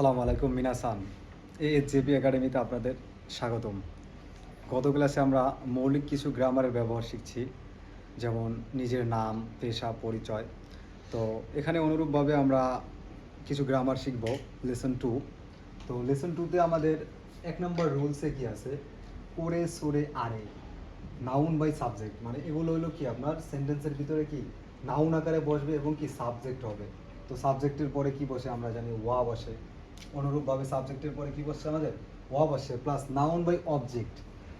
আসসালামু আলাইকুম মিনাসান। জেপি একাডেমিতে আপনাদের স্বাগতম। গত ক্লাসে আমরা মৌলিক কিছু গ্রামারের ব্যবহার শিখছি, যেমন নিজের নাম, পেশা, পরিচয়। তো এখানে অনুরূপভাবে আমরা কিছু গ্রামার শিখব লেসন 2। তো লেসন 2তে আমাদের 1 নম্বর রুলসে কি আছে, ওরে সোরে আরে, নাউন বাই সাবজেক্ট, মানে এগুলো হলো কি আপনার সেন্টেন্সের ভিতরে কি নাউন আকারে বসবে এবং কি সাবজেক্ট হবে। তো সাবজেক্টের পরে কি বসে আমরা জানি, ওয়া বসে। অনুরূপভাবে সাবজেক্টের পরে কি বসছে আমাদের, ওয়া বসে, প্লাস নাউন বাই অবজেক্ট।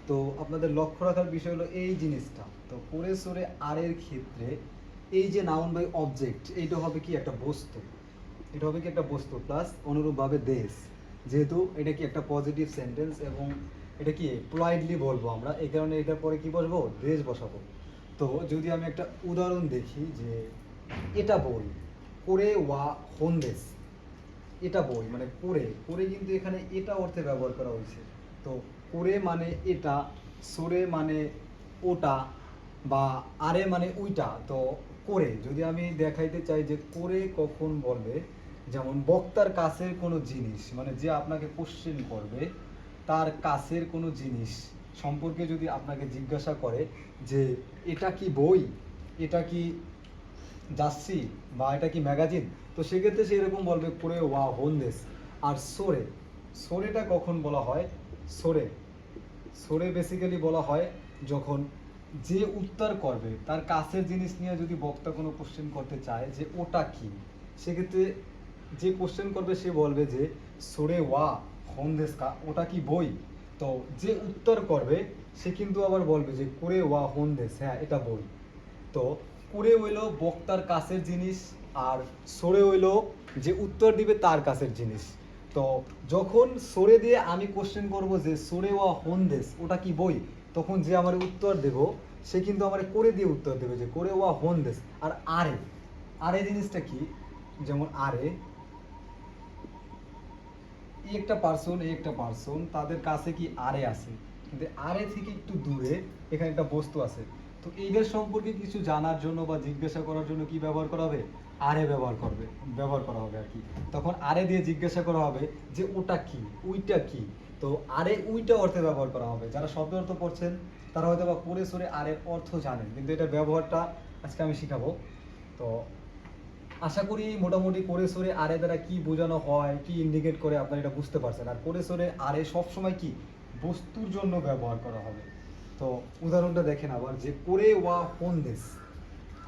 তো আপনাদের লক্ষ্য রাখার বিষয় হলো এই জিনিসটা। তো পরে সরে আর এর ক্ষেত্রে এই যে নাউন বাই অবজেক্ট, এইটা হবে কি একটা বস্তু, এটা হবে কি একটা বস্তু, প্লাস অনুরূপভাবে দেশ, যেহেতু এটা কি একটা পজিটিভ সেন্টেন্স এবং এটা কি পোলাইটলি বলবো আমরা, এই কারণে এটার পরে কি বসবো, দেশ বসাবো। তো যদি আমি একটা উদাহরণ দেখি যে এটা বই, করে ওয়া হন্দেশ, এটা বই মানে করে, করে কিন্তু এখানে এটা অর্থে ব্যবহার করা হয়েছে। তো করে মানে এটা, সরে মানে ওটা, বা আরে মানে উইটা। তো করে যদি আমি দেখাইতে চাই যে করে কখন বলবে, যেমন বক্তার কাছের কোনো জিনিস, মানে যে আপনাকে কোশ্চেন করবে তার কাছের কোনো জিনিস সম্পর্কে যদি আপনাকে জিজ্ঞাসা করে যে এটা কি বই, এটা কি যাচ্ছি, বা এটা কি ম্যাগাজিন, তো সেক্ষেত্রে সে এরকম বলবে করে ওয়া হন্দেস। আর সোরে, সোরেটা কখন বলা হয়, সোরে, সোরে বেসিক্যালি বলা হয় যখন যে উত্তর করবে তার কাছের জিনিস নিয়ে যদি বক্তা কোনো কোশ্চেন করতে চায় যে ওটা কি, সেক্ষেত্রে যে কোশ্চেন করবে সে বলবে যে সোরে ওয়া হন্দেস কা, ওটা কি বই। তো যে উত্তর করবে সে কিন্তু আবার বলবে যে করে ওয়া হন্দেস, হ্যাঁ এটা বই। তো কুড়ে হইলো বক্তার কাছের জিনিস, আর সরে হইলো যে উত্তর দিবে তার কাছের জিনিস। তো যখন সরে দিয়ে আমি কোশ্চেন করব যে সরে ওয়া হন্দেস ওটা কি বই, তখন যে আমার উত্তর দেব সে কিন্তু আমার করে দিয়ে উত্তর দেবে যে করে ওয়া হন্দেস। আর আরে, আরে জিনিসটা কি, যেমন আরে এই একটা পার্সন, এই একটা পার্সন, তাদের কাছে কি আরে আছে, কিন্তু আরে থেকে একটু দূরে এখানে একটা বস্তু আছে। তো এইদের সম্পর্কে কিছু জানার জন্য বা জিজ্ঞাসা করার জন্য কি ব্যবহার করা হবে, আরে ব্যবহার করা হবে আর কি। তখন আরে দিয়ে জিজ্ঞাসা করা হবে যে ওটা কি, উইটা কি। তো আরে উইটা অর্থে ব্যবহার করা হবে। যারা শব্দ অর্থ পড়ছেন তারা হয়তো বা পড়ে সরে আরের অর্থ জানেন, কিন্তু এটার ব্যবহারটা আজকে আমি শিখাবো। তো আশা করি মোটামুটি করে সরে আরে দ্বারা কি বোঝানো হয়, কি ইন্ডিকেট করে আপনারা এটা বুঝতে পারছেন। আর করে সরে আরে সবসময় কি বস্তুর জন্য ব্যবহার করা হবে। তো উদাহরণটা দেখেন আবার, যে করে ওয়া হন্দেস,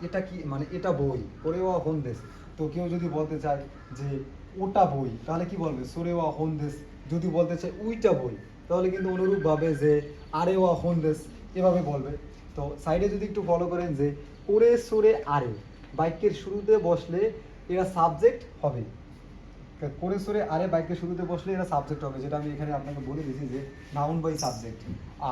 এটা কি মানে এটা বই, করে ওয়া হন্দেস। তো কেউ যদি বলতে চায় যে ওটা বই, তাহলে কি বলবে, সরে ওয়া হন্দেস। যদি বলতে চায় উইটা বই, তাহলে কিন্তু অনুরূপভাবে যে আরে ওয়া হন্দেস এভাবে বলবে। তো সাইডে যদি একটু ফলো করেন যে করে সরে আরে বাক্যের শুরুতে বসলে এরা সাবজেক্ট হবে, করে সরে আরে বাক্যের শুরুতে বসলে এরা সাবজেক্ট হবে, যেটা আমি এখানে আপনাকে বলে দিয়েছি যে নাউন বাই সাবজেক্ট।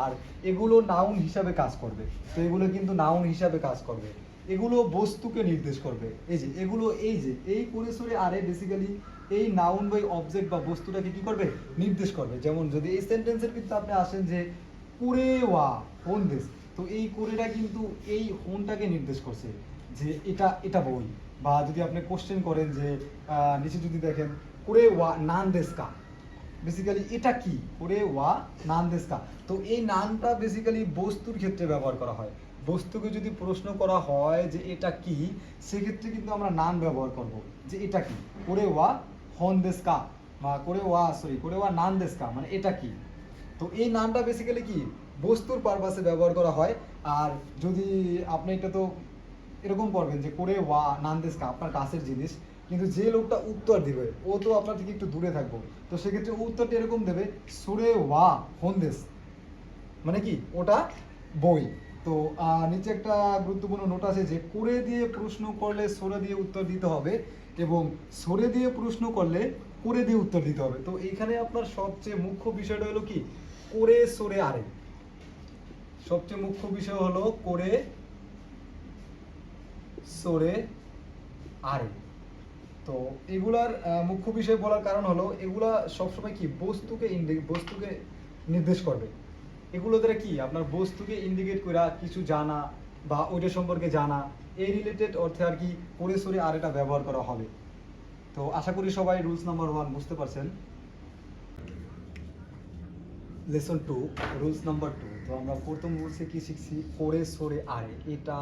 আর এগুলো নাউন হিসাবে কাজ করবে। তো এগুলো কিন্তু নাউন হিসাবে কাজ করবে, এগুলো বস্তুকে নির্দেশ করবে। এই যে এগুলো, এই যে এই করে সরে আরে বেসিক্যালি এই নাউন বাই অবজেক্ট বা বস্তুটাকে কি করবে, নির্দেশ করবে। যেমন যদি এই সেন্টেন্সের কিন্তু আপনি আসেন যে কুরে ওয়া হোন দেশ, তো এই কুরেটা কিন্তু এই হোনটাকে নির্দেশ করছে যে এটা এটা বই। বা যদি আপনি কোশ্চেন করেন যে নিচে যদি দেখেন কুরে ওয়া নান দেশ কা, বেসিক্যালি এটা কি, কুরে ওয়া নান দেশ কা। তো এই নানটা বেসিক্যালি বস্তুর ক্ষেত্রে ব্যবহার করা হয়। বস্তুকে যদি প্রশ্ন করা হয় যে এটা কি, সেক্ষেত্রে কিন্তু আমরা নান ব্যবহার করব যে এটা কি, কুরে ওয়া হন দেশ কা, বা করে ওয়া নান দেশ কা, মানে এটা কি। তো এই নামটা বেসিক্যালি কি বস্তুর পারপাসে ব্যবহার করা হয়। আর যদি আপনি এটা তো এরকম করবেন যে করে ওয়া নান্দেস কা, আপনার কাছের জিনিস, কিন্তু যে লোকটা উত্তর দিবে ও তো আপনার থেকে একটু দূরে থাকবো, তো সেক্ষেত্রে উত্তরটা এরকম দেবে সুরে ওয়া হন্দেস, মানে কি ওটা বই। তো নিচে একটা গুরুত্বপূর্ণ নোট আছে যে করে দিয়ে প্রশ্ন করলে সরে দিয়ে উত্তর দিতে হবে, এবং সরে দিয়ে প্রশ্ন করলে করে দিয়ে উত্তর দিতে হবে। তো এইখানে আপনার সবচেয়ে মুখ্য বিষয়টা হলো কি, করে সরে আরে, সবচেয়ে মুখ্য বিষয় হলো করে সরে আরে। তো এগুলার মুখ্য বিষয় বলার কারণ হলো এগুলা সবসময় কি বস্তুকে নির্দেশ করবে। এগুলো দ্বারা কি আপনার বস্তুকে ইন্ডিকেট করা কিছু জানা বা ওইটা সম্পর্কে জানা, এই রিলেটেড অর্থে আর কি করে সরে আর এটা ব্যবহার করা হবে। তো আশা করি সবাই রুলস নাম্বার 1 বুঝতে পারছেন। Lesson 2 rules number 2। তো আমরা প্রথম রুলসে কি শিখছি, ওরে সোরে আরে, এটা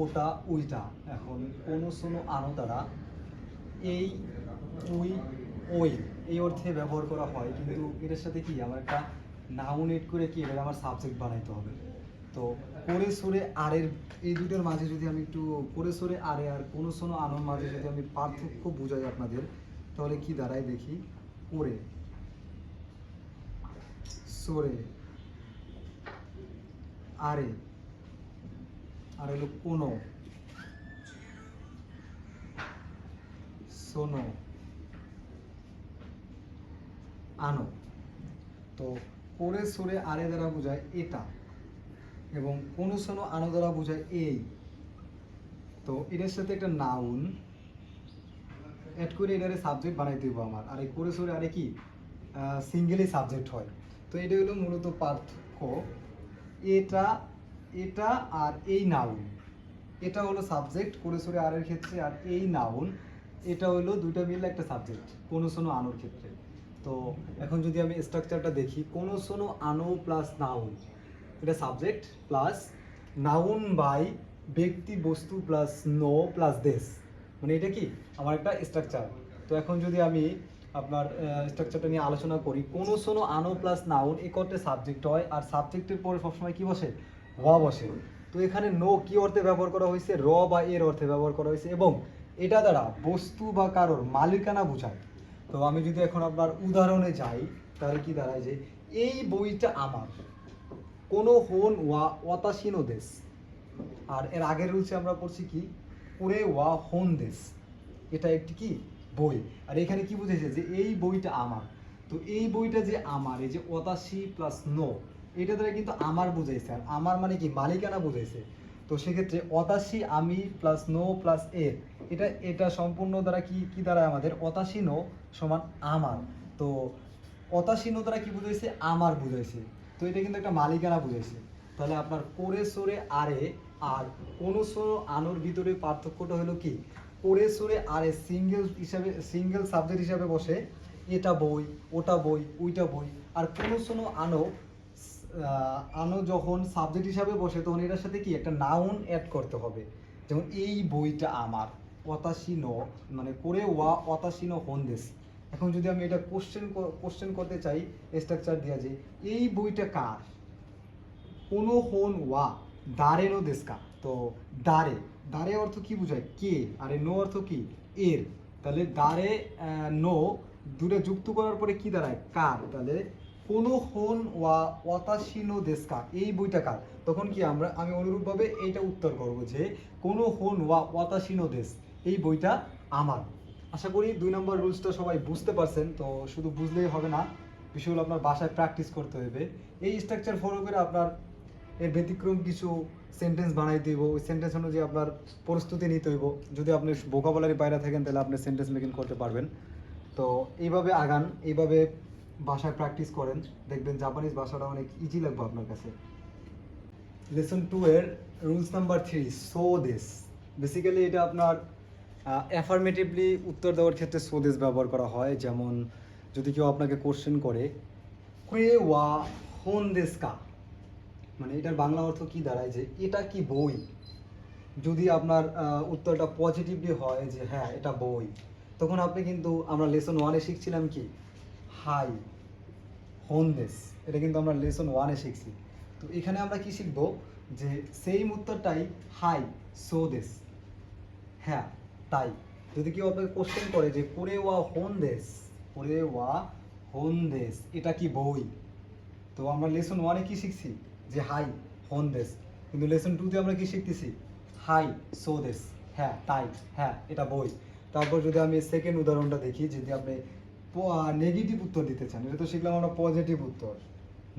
ওটা উইটা। এখন কোনো শোনো আনো দ্বারা এই উই ওই এই অর্থে ব্যবহার করা হয়, কিন্তু এটার সাথে কি আমার একটা নাউন এড করে কি এটা আমার সাবজেক্ট বানাইতে হবে। তো করে সরে আরের এই দুটোর মাঝে যদি আমি একটু করে সরে আরে আর কোনো শোনো আনোর মাঝে যদি আমি পার্থক্য বুঝাই আপনাদের, তাহলে কি দাঁড়ায় দেখি, করে সরে আরে আর হলো কোনো শোনো আনো। তো করে সরে আরে দ্বারা বোঝায় এটা, এবং কোনো শোনো আনো দ্বারা বোঝায় এই। তো এটার সাথে একটা নাউন অ্যাড করে এটারে সাবজেক্ট বানাই দেবো আমার, আর এই করে সরে আরে কি সিঙ্গেলই সাবজেক্ট হয়। তো এটা হলো মূলত পার্থক্য। এটা এটা আর এই নাউন, এটা হলো সাবজেক্ট করে সরে আরের ক্ষেত্রে, আর এই নাউন এটা হলো দুটো মিলে একটা সাবজেক্ট কোনো শোনো আনোর ক্ষেত্রে। তো এখন যদি আমি স্ট্রাকচারটা দেখি, কোনো শোনো আনো প্লাস নাউন, এটা সাবজেক্ট প্লাস নাউন বাই ব্যক্তি বস্তু প্লাস নো প্লাস দেশ, মানে এটা কি আমার একটা স্ট্রাকচার। তো এখন যদি আমি আপনার স্ট্রাকচারটা নিয়ে আলোচনা করি, কোনো শোনো আনো প্লাস নাউন এ করতে সাবজেক্ট হয়, আর সাবজেক্টের পরে সবসময় কি বসে, ওয়া বসে। তো এখানে নো কি অর্থে ব্যবহার করা হয়েছে, র বা এর অর্থে ব্যবহার করা হয়েছে, এবং এটা দ্বারা বস্তু বা কারোর মালিকানা বোঝায়। তো আমি যদি এখন আপনার উদাহরণে যাই, তাহলে কি দাঁড়ায় যে এই বইটা আমার, কোনো হন ওয়া অতাসীন দেশ। আর এর আগের রুলসে আমরা পড়ছি কি, পুরে ওয়া হন দেশ, এটা একটি কি বই। আর এখানে কি বুঝেছে যে এই বইটা আমার। তো এই বইটা যে আমার, এই যে অতাসি প্লাস নো, এটা দ্বারা কিন্তু আমার বুঝাইছে, আর আমার মানে কি মালিকানা বুঝাইছে। তো সেক্ষেত্রে অতাসি আমি প্লাস নো প্লাস এর, এটা এটা সম্পূর্ণ দ্বারা কি কি দ্বারা আমাদের অতাসি নো সমান আমার। তো অতাসি নো দ্বারা কি বুঝাইছে, আমার বুঝাইছে। তো এটা কিন্তু একটা মালিকানা বুঝাইছে। তাহলে আপনার করে সরে আরে আর কোনো সরো আনোর ভিতরে পার্থক্যটা হলো কি, করে সরে আরে সিঙ্গেল হিসাবে, সিঙ্গেল সাবজেক্ট হিসাবে বসে, এটা বই ওটা বই ওইটা বই। আর কোনো শোনো আনো আনো যখন সাবজেক্ট হিসাবে বসে, তখন এটার সাথে কি একটা নাউন অ্যাড করতে হবে। যেমন এই বইটা আমার, অতাসীন মানে করে ওয়া অতাসীন হন্দেশ। এখন যদি আমি এটা কোশ্চেন করতে চাই স্ট্রাকচার দিয়া, যে এই বইটা কার, কোনো হন ওয়া দারে নো দেশকা। তো দারে, দারে অর্থ কি বোঝায়, কে, আর নো অর্থ কি এর। তাহলে দারে নো দুটো যুক্ত করার পরে কি দাঁড়ায়, কার। তাহলে কোনো হন ওয়া ওয়াতাশিনো দেশকা, এই বইটা কার। তখন কি আমি অনুরূপভাবে এইটা উত্তর করব যে কোনো হন ওয়া ওয়াতাশিনো দেশ, এই বইটা আমার। আশা করি 2 নম্বর রুলসটা সবাই বুঝতে পারছেন। তো শুধু বুঝলেই হবে না, বিষয়গুলো আপনার বাসায় প্র্যাকটিস করতে হবে। এই স্ট্রাকচার ফলো করে আপনার এর ব্যতিক্রম কিছু সেন্টেন্স বানাই দিব, ওই সেন্টেন্স অনুযায়ী আপনার প্রস্তুতি নিতে হইব। যদি আপনি ভোকাবুলারি বাইরে থাকেন তাহলে আপনি সেন্টেন্স মেকিং করতে পারবেন। তো এইভাবে আগান, এইভাবে ভাষায় প্র্যাকটিস করেন, দেখবেন জাপানিজ ভাষাটা অনেক ইজি লাগবে আপনার কাছে। লেসন 2 এর rules number 3, so this. Basically এটা আপনার অ্যাফার্মেটিভলি উত্তর দেওয়ার ক্ষেত্রে সো দিস ব্যবহার করা হয়। যেমন যদি কেউ আপনাকে কোশ্চেন করে, কুয়ে ওয়া হোন দেস কা, মানে এটার বাংলা অর্থ কি দাঁড়ায় যে এটা কি বই। যদি আপনার উত্তরটা পজিটিভলি হয় যে হ্যাঁ এটা বই, তখন আপনি কিন্তু, আমরা লেসন 1-এ শিখছিলাম কি, হাই হোনদেস, এটা কিন্তু আমরা লেসন 1-এ শিখছি। তো এখানে আমরা কি শিখব, যে সেম উত্তরটাই হাই সো দেস, হ্যাঁ তাই। যদি কেউ আপনাকে কোশ্চেন করে যে করে ওয়া হোনদেস, করে ওয়া হোনদেস এটা কি বই, তো আমরা লেসন 1-এ কি শিখছি যে হাই হোনদেস, কিন্তু লেসন 2-তে আমরা কি শিখতেছি, হাই সো দেস, হ্যাঁ তাই, হ্যাঁ এটা বই। তারপর যদি আমি সেকেন্ড উদাহরণটা দেখি, যদি আপনি নেগেটিভ উত্তর দিতে চান, এটা তো শিখলাম আমরা পজিটিভ উত্তর,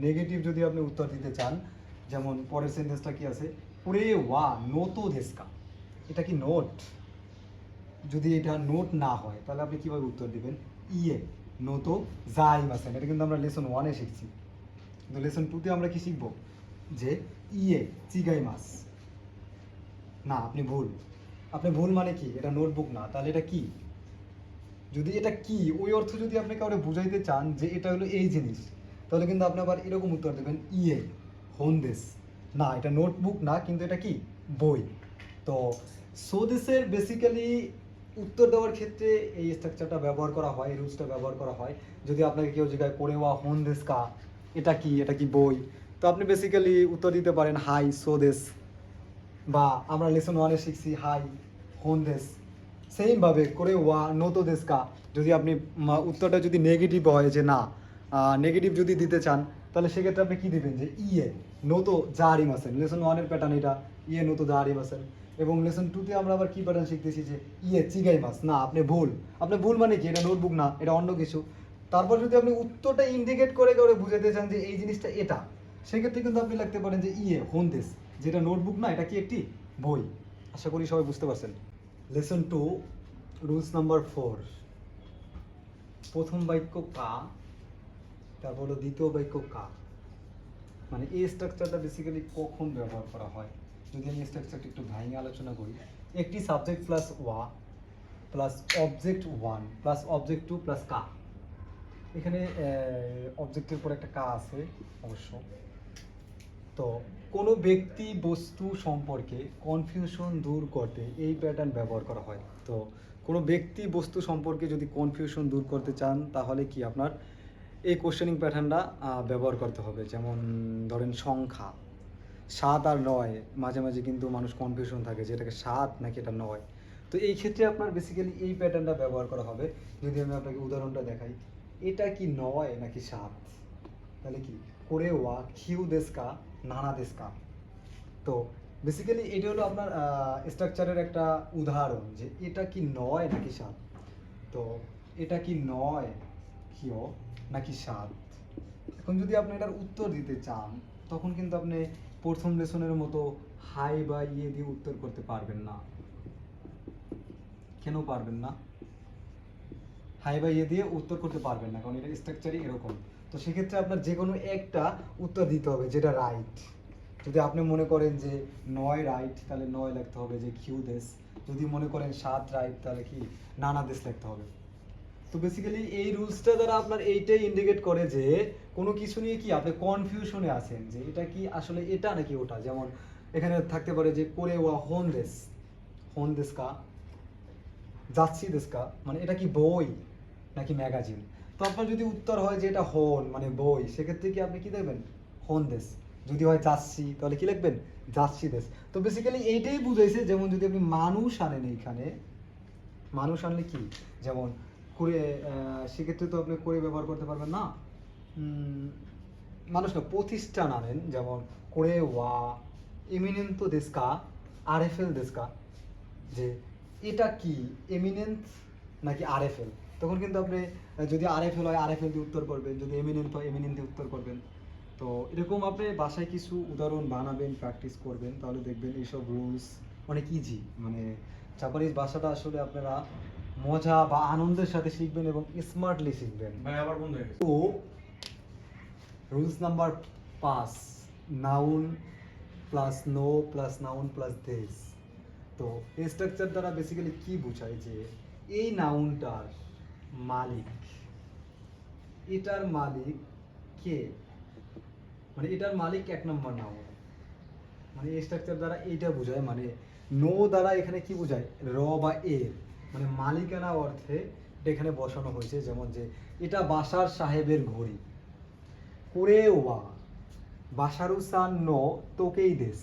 নেগেটিভ যদি আপনি উত্তর দিতে চান, যেমন পরের সেন্টেন্সটা কি আছে, পুরে ওয়া নোতো দেশকা, এটা কি নোট। যদি এটা নোট না হয় তাহলে আপনি কিভাবে উত্তর দিবেন, ইয়ে নোতো যাই মাসেন, এটা কিন্তু আমরা লেসন 1-এ শিখছি। কিন্তু লেসন 2-তে আমরা কি শিখবো, যে ইয়ে চিগাই মাস। না আপনি ভুল, আপনি ভুল মানে কি, এটা নোটবুক না, তাহলে এটা কি, যদি এটা কি ওই অর্থ যদি আপনি কাউকে বুঝাইতে চান যে এটা হলো এই জিনিস, তাহলে কিন্তু আপনি আবার এরকম উত্তর দেবেন ইয়ে হোন্দেস। না, এটা নোটবুক না, কিন্তু এটা কি বই। তো সোদেসের বেসিক্যালি উত্তর দেওয়ার ক্ষেত্রে এই স্ট্রাকচারটা ব্যবহার করা হয়, এই রুলসটা ব্যবহার করা হয়। যদি আপনাকে কেউ জিজ্ঞাসা করে ওয়া হোন্দেস কা, এটা কি বই, তো আপনি বেসিক্যালি উত্তর দিতে পারেন হাই সোদেস, বা আমরা লেসন ওয়ানে শিখছি হাই হোন্দেস। সেমভাবে করে ওয়া নোতো দেশকা, যদি আপনি উত্তরটা যদি নেগেটিভ হয় যে না, নেগেটিভ যদি দিতে চান, তাহলে সেক্ষেত্রে আপনি কী দিবেন যে ইয়ে নোতো জাহারি মাসেন। লেসন ওয়ানের প্যাটার্ন এটা, ইয়ে নোতো জাহারি মাসেন। এবং লেসন টুতে আমরা আবার কী প্যাটার্ন শিখতেছি যে ইয়ে চিগাই মাস। না, আপনি ভুল মানে কি, এটা নোটবুক না, এটা অন্য কিছু। তারপর যদি আপনি উত্তরটা ইন্ডিকেট করে করে বুঝাতে চান যে এই জিনিসটা এটা, সেক্ষেত্রে কিন্তু আপনি লিখতে পারেন যে ইয়ে হোন্দেস, যেটা নোটবুক না, এটা কি একটি বই। আশা করি সবাই বুঝতে পারছেন। Lesson 2 rules number 4। প্রথম বাক্য কা, তারপর হলো দ্বিতীয় বাক্য কা। মানে এই স্ট্রাকচারটা বেসিক্যালি কখন ব্যবহার করা হয়, যদি আমি স্ট্রাকচারটা একটু ভাঙিয়ে আলোচনা করি। একটি সাবজেক্ট প্লাস ওয়া plus object 1 plus object 2 plus কা। এখানে অবজেক্টের পর একটা কা আছে অবশ্য। তো কোনো ব্যক্তি বস্তু সম্পর্কে কনফিউশন দূর করতে এই প্যাটার্ন ব্যবহার করা হয়। তো কোনো ব্যক্তি বস্তু সম্পর্কে যদি কনফিউশন দূর করতে চান, তাহলে কি আপনার এই কোশ্চেনিং প্যাটার্নটা ব্যবহার করতে হবে। যেমন ধরেন সংখ্যা 7 আর 9, মাঝে মাঝে কিন্তু মানুষ কনফিউশন থাকে যে এটাকে 7 নাকি এটা 9। তো এই ক্ষেত্রে আপনার বেসিক্যালি এই প্যাটার্নটা ব্যবহার করা হবে। যদি আমি আপনাকে উদাহরণটা দেখাই, এটা কি 9 নাকি 7, তাহলে কি করে ওয়া কিউ দেশকা নানা দেশকা। তো বেসিক্যালি এটা হলো আপনার স্ট্রাকচারের একটা উদাহরণ যে এটা কি 9 নাকি 7। তো এটা কি 9 কিও নাকি 7। এখন যদি আপনি এটার উত্তর দিতে চান, তখন কিন্তু আপনি প্রথম লেসনের মতো হাই বা ইয়ে দিয়ে উত্তর করতে পারবেন না। কেন পারবেন না? হাই বা ইয়ে দিয়ে উত্তর করতে পারবেন না, কারণ এটা স্ট্রাকচারই এরকম। তো সেক্ষেত্রে আপনার যে কোনো একটা উত্তর দিতে হবে যেটা রাইট। যদি আপনি মনে করেন যে 9 রাইট, তাহলে 9 লিখতে হবে যে কিউ দেশ। যদি মনে করেন 7 রাইট, তাহলে কি নানা দেশ লিখতে হবে। তো বেসিক্যালি এই রুলসটা দ্বারা আপনার এইটাই ইন্ডিকেট করে যে কোনো কিছু নিয়ে কি আপনি কনফিউশনে আছেন যে এটা কি আসলে এটা নাকি ওটা। যেমন এখানে থাকতে পারে যে করে ওয়া হোন দেশ কা, যাচ্ছি দেশকা, মানে এটা কি বই নাকি ম্যাগাজিন। তো আপনার যদি উত্তর হয় যে এটা হন মানে বই, সেক্ষেত্রে কি আপনি কি দেবেন হন দেশ। যদি হয় যাচ্ছি, তাহলে কি লিখবেন যাচ্ছি দেশ। তো বেসিক্যালি এইটাই বুঝাইছে। যেমন যদি আপনি মানুষ আনেন, এইখানে মানুষ আনলে কি, যেমন করে, সেক্ষেত্রে তো আপনি করে ব্যবহার করতে পারবেন না। মানুষ না, প্রতিষ্ঠান আনেন, যেমন করে ওয়া এমিনেন্তো দেশকা আরএফএল দেশকা, যে এটা কি এমিনেন্স নাকি আরএফএল। তখন কিন্তু আপনি যদি আরএফএল হয় আরএফএল দিয়ে উত্তর করবেন, যদি এমিনেন্ট হয় এমিনেন্ট দিয়ে উত্তর করবেন। তো এরকম আপনি বাসায় কিছু উদাহরণ বানাবেন, প্র্যাকটিস করবেন, তাহলে দেখবেন এইসব রুলস অনেক ইজি। মানে জাপানিজ ভাষাটা আসলে আপনারা মজা বা আনন্দের সাথে শিখবেন এবং স্মার্টলি শিখবেন। ভাই আবার বন্ধ হয়ে গেছে। তো rules number 5, noun plus no plus noun plus this. তো এই স্ট্রাকচার দ্বারা বেসিক্যালি কি বোঝায় যে এই নাউনটার মালিক, এটার মালিক কে, মানে এটার মালিক 1 নম্বর নাউন। মানে এই স্ট্রাকচার দ্বারা এইটা বোঝায়। মানে নো দ্বারা এখানে কি বোঝায়, র বা এর, মানে মালিকানা অর্থে এটা এখানে বসানো হয়েছে। যেমন যে এটা বাশার সাহেবের ঘড়ি। করে ওয়া বাশারুসান নো তোকেই দেশ,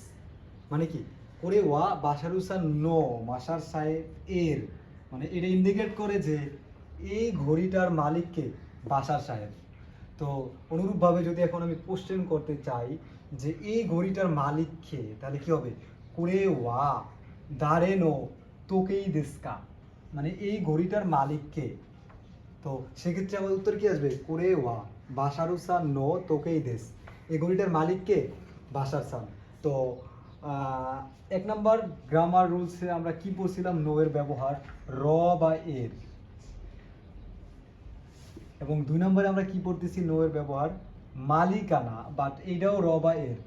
মানে কি করে ওয়া বাশারুসান নো বাশার সাহেব এর, মানে এটা ইন্ডিকেট করে যে এই ঘড়িটার মালিককে বাশার সাহেব। তো অনুরূপভাবে যদি এখন আমি কোশ্চেন করতে চাই যে এই ঘড়িটার মালিক কে, তাহলে কি হবে করে ওয়া দারে নো তোকেই দেশকা, মানে এই ঘড়িটার মালিক কে। তো সেক্ষেত্রে আমার উত্তর কি আসবে করে ওয়া বাশারুসান নো তোকেই দেশ, এই ঘড়িটার মালিক কে বাশার সান। তো 1 নম্বর গ্রামার রুলসে আমরা কি পড়ছিলাম, নো এর ব্যবহার র বা এর। এবং 2 নম্বরে আমরা কি পড়তেছি, নো এর ব্যবহার মালিকানা, বাট এটাও র বা এর,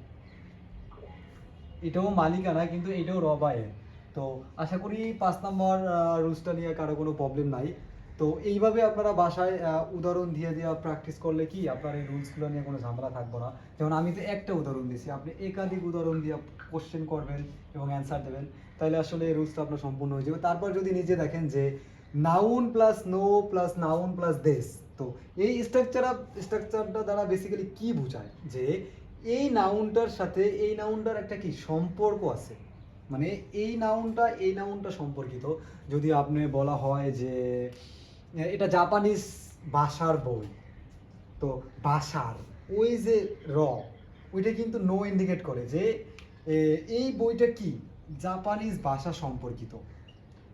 এটাও মালিকানা কিন্তু এটাও র বা এর। তো আশা করি 5 নম্বর রুলসটা নিয়ে কারো কোনো প্রবলেম নাই। তো এইভাবে আপনারা বাসায় উদাহরণ দিয়ে দিয়ে প্র্যাকটিস করলে কি আপনার এই রুলসগুলো নিয়ে কোনো ঝামেলা থাকবে না। যেমন আমি তো একটা উদাহরণ দিয়েছি, আপনি একাধিক উদাহরণ দিয়ে কোশ্চেন করবেন এবং অ্যান্সার দেবেন, তাহলে আসলে এই রুলসটা আপনার সম্পূর্ণ হয়ে যাবে। তারপর যদি নিজে দেখেন যে noun plus no plus noun plus দেশ, তো এই স্ট্রাকচারটা দ্বারা বেসিক্যালি কি বোঝায় যে এই নাউনটার সাথে এই নাউনটার একটা কি সম্পর্ক আছে, মানে এই নাউনটা সম্পর্কিত। যদি আপনি বলা হয় যে এটা জাপানিজ ভাষার বই, তো ভাষার ওই যে র, ওইটা কিন্তু নো ইন্ডিকেট করে যে এই বইটা কি জাপানিজ ভাষা সম্পর্কিত।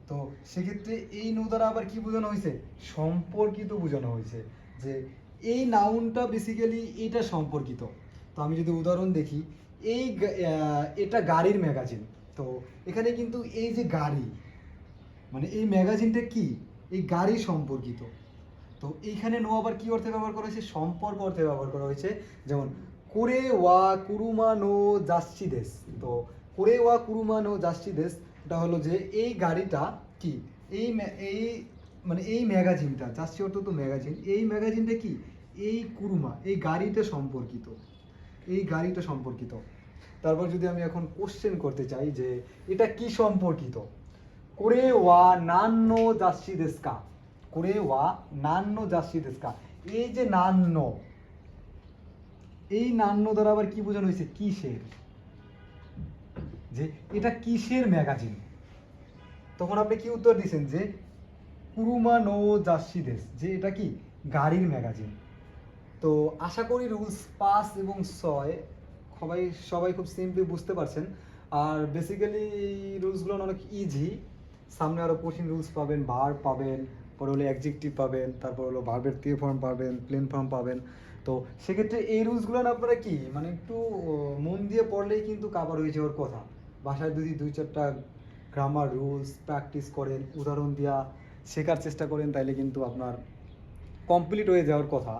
তো সেক্ষেত্রে এই নো দ্বারা আবার কি বোঝানো হয়েছে, সম্পর্কিত বোঝানো হয়েছে, যে এই নাউনটা বেসিক্যালি এটা সম্পর্কিত। তো আমি যদি উদাহরণ দেখি, এটা গাড়ির ম্যাগাজিন, তো এখানে কিন্তু এই যে গাড়ি, মানে এই ম্যাগাজিনটা কি এই গাড়ি সম্পর্কিত। তো এইখানে নো আবার কি অর্থে ব্যবহার করা হয়েছে, সম্পর্ক অর্থে ব্যবহার করা হয়েছে। যেমন কোরে ওয়া কুরুমা নো যাচ্ছি দেশ, তো কোরে ওয়া কুরুমা নো যাচ্ছি দেশ, এটা হলো যে এই গাড়িটা কি এই মানে এই ম্যাগাজিনটা, যাচ্ছি অর্থ তো ম্যাগাজিন, এই ম্যাগাজিনটা কি এই কুরুমা এই গাড়িটা সম্পর্কিত, এই গাড়িটা সম্পর্কিত। তারপর যদি আমি এখন কোশ্চেন করতে চাই যে এটা কি সম্পর্কিত, কোরে ওয়া নান্নো যাচ্ছি দেশকা, কোরে ওয়া নান্নো যাচ্ছি দেশকা, এই যে নান্ন, এই নান্ন দ্বারা আবার কি বোঝানো হয়েছে, কিসের, যে এটা কিসের ম্যাগাজিন। তখন আপনি কি উত্তর দিয়েছেন যে কুরুমা নো যাচ্ছি দেশ, যে এটা কি গাড়ির ম্যাগাজিন। তো আশা করি রুলস 5 এবং 6 সবাই খুব সিম্পলি বুঝতে পারছেন। আর বেসিক্যালি এই রুলসগুলো অনেক ইজি, সামনে আরও কঠিন রুলস পাবেন, ভার্ব পাবেন, পরে হলো অ্যাডজেক্টিভ পাবেন, তারপর হলো ভার্বের তে ফর্ম পাবেন, প্লেন ফর্ম পাবেন। তো সেক্ষেত্রে এই রুলসগুলো আপনারা কি মানে একটু মন দিয়ে পড়লেই কিন্তু কাভার হয়ে যাওয়ার কথা। বাসায় যদি 2-4টা গ্রামার রুলস প্র্যাকটিস করেন, উদাহরণ দিয়া শেখার চেষ্টা করেন, তাইলে কিন্তু আপনার কমপ্লিট হয়ে যাওয়ার কথা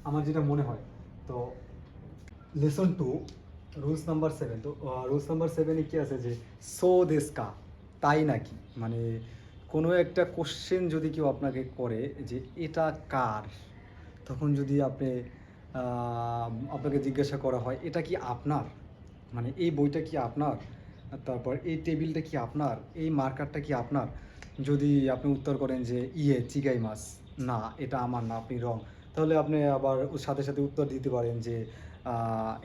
আমার যেটা মনে হয়। তো লেসন 2 রুলস নাম্বার 7, তো রুলস নাম্বার 7-এ কি আছে যে সো দেশ কা, তাই নাকি, মানে কোনো একটা কোশ্চেন যদি কেউ আপনাকে করে যে এটা কার, তখন যদি আপনাকে জিজ্ঞাসা করা হয় এটা কি আপনার, মানে এই বইটা কি আপনার, তারপর এই টেবিলটা কি আপনার, এই মার্কারটা কি আপনার, যদি আপনি উত্তর করেন যে চিগাই মাছ, না এটা আমার না, আপনি রং, তাহলে আপনি আবার ওর সাথে সাথে উত্তর দিতে পারেন যে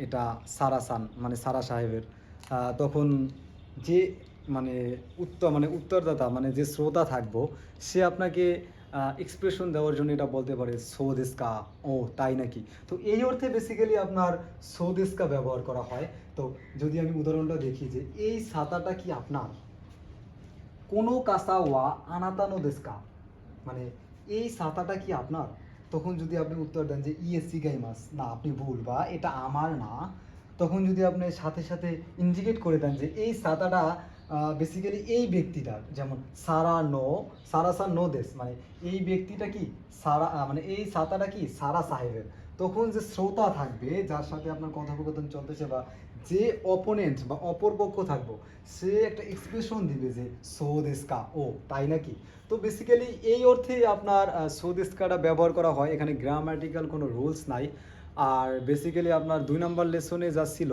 এটা সারাসান মানে সারা সাহেবের। তখন যে মানে উত্তরদাতা মানে যে শ্রোতা থাকবো, সে আপনাকে এক্সপ্রেশন দেওয়ার জন্য এটা বলতে পারে সো দেশকা, ও তাই নাকি। তো এই অর্থে বেসিক্যালি আপনার সো দেশকা ব্যবহার করা হয়। তো যদি আমি উদাহরণটা দেখি যে এই ছাতাটা কি আপনার, কোনো কাসা ওয়া আনাতানো দেশকা, মানে এই ছাতাটা কি আপনার, তখন যদি আপনি উত্তর দেন যে সিগাই মাস, না আপনি ভুল, বা এটা আমার না, তখন যদি আপনি সাথে সাথে ইন্ডিকেট করে দেন যে এই ছাতাটা বেসিক্যালি এই ব্যক্তিটার, যেমন সারাসান নো দেশ, মানে এই ব্যক্তিটা কি মানে এই ছাতাটা কি সারা সাহেবের, তখন যে শ্রোতা থাকবে যার সাথে আপনার কথোপকথন চলতেছে বা যে অপোনেন্ট বা অপরপক্ষ থাকবো, সে একটা এক্সপ্রেশন দিবে যে সো দেশকা, ও তাই নাকি। তো বেসিক্যালি এই অর্থে আপনার সো দেশকাটা ব্যবহার করা হয়, এখানে গ্রামাটিক্যাল কোনো রুলস নাই। আর বেসিক্যালি আপনার 2 নম্বর লেসনে যা ছিল,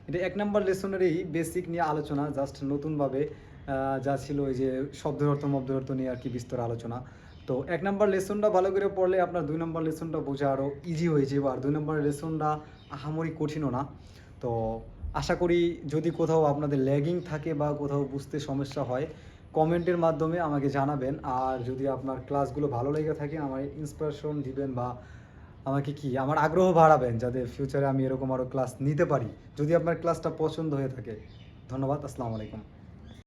এটা 1 নম্বর লেসনেরই বেসিক নিয়ে আলোচনা, জাস্ট নতুনভাবে যা ছিল ওই যে শব্দের অর্থ মব্দের অর্থ নিয়ে আর কি বিস্তর আলোচনা। তো 1 নম্বর লেসনটা ভালো করে পড়লে আপনার 2 নম্বর লেসনটা বোঝা আরও ইজি হয়ে যাবে, আর 2 নম্বর লেসনটা আহামরি কঠিনও না। তো আশা করি যদি কোথাও আপনাদের ল্যাগিং থাকে বা কোথাও বুঝতে সমস্যা হয়, কমেন্টের মাধ্যমে আমাকে জানাবেন। আর যদি আপনার ক্লাসগুলো ভালো লেগে থাকে আমায় ইন্সপিরেশন দিবেন বা আমাকে কি আমার আগ্রহ বাড়াবেন, যাতে ফিউচারে আমি এরকম আরও ক্লাস নিতে পারি, যদি আপনার ক্লাসটা পছন্দ হয়ে থাকে। ধন্যবাদ, আসসালামু আলাইকুম।